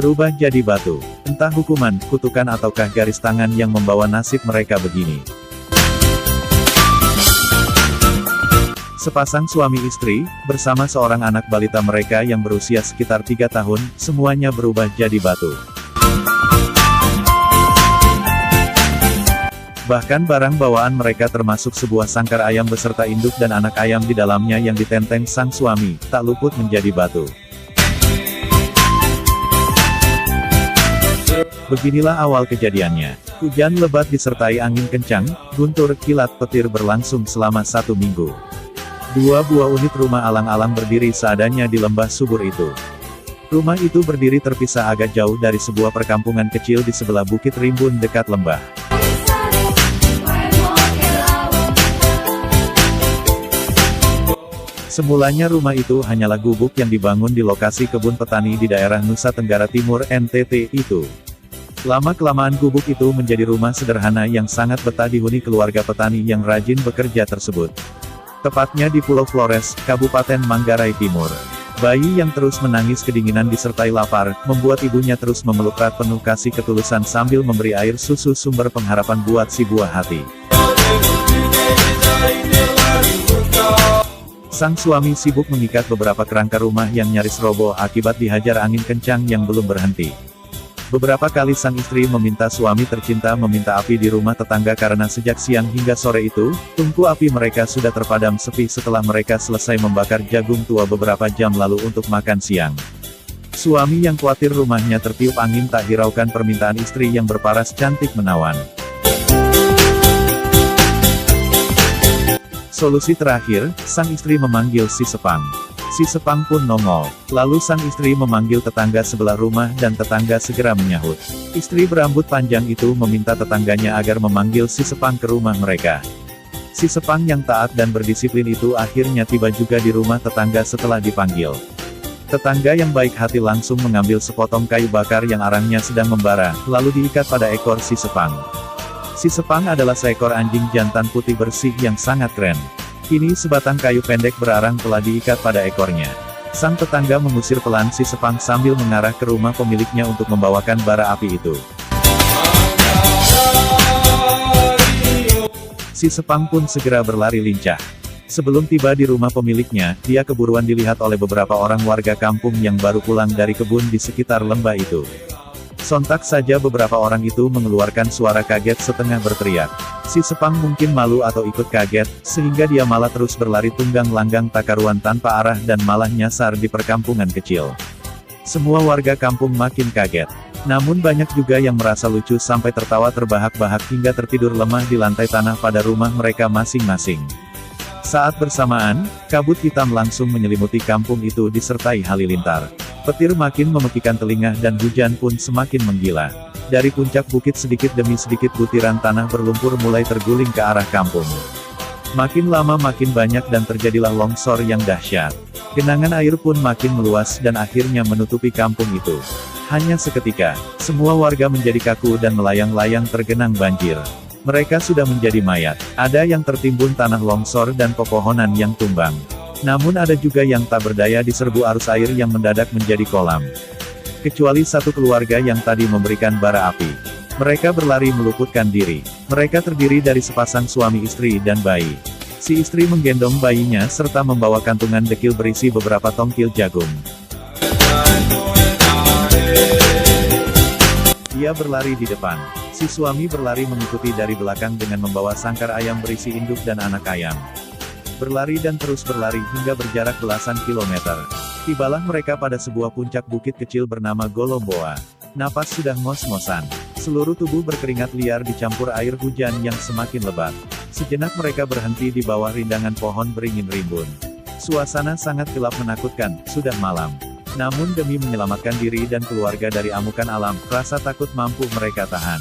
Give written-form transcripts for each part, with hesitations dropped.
Berubah jadi batu. Entah hukuman, kutukan ataukah garis tangan yang membawa nasib mereka begini. Sepasang suami istri, bersama seorang anak balita mereka yang berusia sekitar 3 tahun, semuanya berubah jadi batu. Bahkan barang bawaan mereka termasuk sebuah sangkar ayam beserta induk dan anak ayam di dalamnya yang ditenteng sang suami, tak luput menjadi batu. Beginilah awal kejadiannya. Hujan lebat disertai angin kencang, guntur, kilat, petir berlangsung selama 1 minggu. 2 buah unit rumah alang-alang berdiri seadanya di lembah subur itu. Rumah itu berdiri terpisah agak jauh dari sebuah perkampungan kecil di sebelah Bukit Rimbun dekat lembah. Semulanya rumah itu hanyalah gubuk yang dibangun di lokasi kebun petani di daerah Nusa Tenggara Timur NTT itu. Lama-kelamaan gubuk itu menjadi rumah sederhana yang sangat betah dihuni keluarga petani yang rajin bekerja tersebut. Tepatnya di Pulau Flores, Kabupaten Manggarai Timur. Bayi yang terus menangis kedinginan disertai lapar, membuat ibunya terus memeluk erat penuh kasih ketulusan sambil memberi air susu sumber pengharapan buat si buah hati. Sang suami sibuk mengikat beberapa kerangka rumah yang nyaris roboh akibat dihajar angin kencang yang belum berhenti. Beberapa kali sang istri meminta suami tercinta meminta api di rumah tetangga karena sejak siang hingga sore itu, tungku api mereka sudah terpadam sepi setelah mereka selesai membakar jagung tua beberapa jam lalu untuk makan siang. Suami yang khawatir rumahnya tertiup angin tak hiraukan permintaan istri yang berparas cantik menawan. Solusi terakhir, sang istri memanggil si Sepang. Si Sepang pun nongol. Lalu sang istri memanggil tetangga sebelah rumah dan tetangga segera menyahut. Istri berambut panjang itu meminta tetangganya agar memanggil si Sepang ke rumah mereka. Si Sepang yang taat dan berdisiplin itu akhirnya tiba juga di rumah tetangga setelah dipanggil. Tetangga yang baik hati langsung mengambil sepotong kayu bakar yang arangnya sedang membara, lalu diikat pada ekor si Sepang. Si Sepang adalah seekor anjing jantan putih bersih yang sangat keren. Kini sebatang kayu pendek berarang telah diikat pada ekornya. Sang tetangga mengusir pelan si Sepang sambil mengarah ke rumah pemiliknya untuk membawakan bara api itu. Si Sepang pun segera berlari lincah. Sebelum tiba di rumah pemiliknya, dia keburuan dilihat oleh beberapa orang warga kampung yang baru pulang dari kebun di sekitar lembah itu. Sontak saja beberapa orang itu mengeluarkan suara kaget setengah berteriak. Si Sepang mungkin malu atau ikut kaget, sehingga dia malah terus berlari tunggang langgang tak karuan tanpa arah dan malah nyasar di perkampungan kecil. Semua warga kampung makin kaget. Namun banyak juga yang merasa lucu sampai tertawa terbahak-bahak hingga tertidur lemah di lantai tanah pada rumah mereka masing-masing. Saat bersamaan, kabut hitam langsung menyelimuti kampung itu disertai halilintar. Petir makin memekikan telinga dan hujan pun semakin menggila. Dari puncak bukit sedikit demi sedikit butiran tanah berlumpur mulai terguling ke arah kampung. Makin lama makin banyak dan terjadilah longsor yang dahsyat. Genangan air pun makin meluas dan akhirnya menutupi kampung itu. Hanya seketika, semua warga menjadi kaku dan melayang-layang tergenang banjir. Mereka sudah menjadi mayat. Ada yang tertimbun tanah longsor dan pepohonan yang tumbang. Namun ada juga yang tak berdaya diserbu arus air yang mendadak menjadi kolam. Kecuali satu keluarga yang tadi memberikan bara api. Mereka berlari meluputkan diri. Mereka terdiri dari sepasang suami istri dan bayi. Si istri menggendong bayinya serta membawa kantungan dekil berisi beberapa tongkil jagung. Dia berlari di depan. Si suami berlari mengikuti dari belakang dengan membawa sangkar ayam berisi induk dan anak ayam. Berlari dan terus berlari hingga berjarak belasan kilometer. Tibalah mereka pada sebuah puncak bukit kecil bernama Golomboa. Napas sudah ngos-ngosan. Seluruh tubuh berkeringat liar dicampur air hujan yang semakin lebat. Sejenak mereka berhenti di bawah rindangan pohon beringin rimbun. Suasana sangat gelap menakutkan, sudah malam. Namun demi menyelamatkan diri dan keluarga dari amukan alam, rasa takut mampu mereka tahan.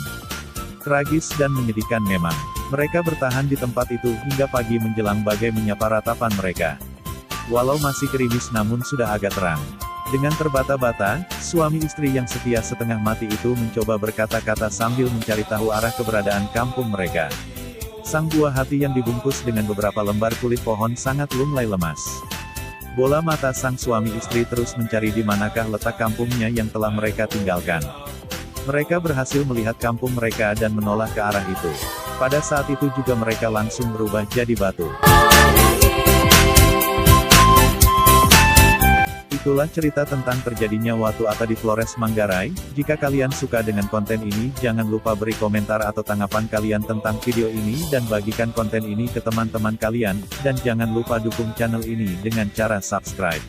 Tragis dan menyedihkan memang. Mereka bertahan di tempat itu hingga pagi menjelang bagai menyapa ratapan mereka. Walau masih gerimis namun sudah agak terang. Dengan terbata-bata, suami istri yang setia setengah mati itu mencoba berkata-kata sambil mencari tahu arah keberadaan kampung mereka. Sang buah hati yang dibungkus dengan beberapa lembar kulit pohon sangat lunglai lemas. Bola mata sang suami istri terus mencari di manakah letak kampungnya yang telah mereka tinggalkan. Mereka berhasil melihat kampung mereka dan menoleh ke arah itu. Pada saat itu juga mereka langsung berubah jadi batu. Itulah cerita tentang terjadinya Watu Ata di Flores Manggarai. Jika kalian suka dengan konten ini, jangan lupa beri komentar atau tanggapan kalian tentang video ini dan bagikan konten ini ke teman-teman kalian, dan jangan lupa dukung channel ini dengan cara subscribe.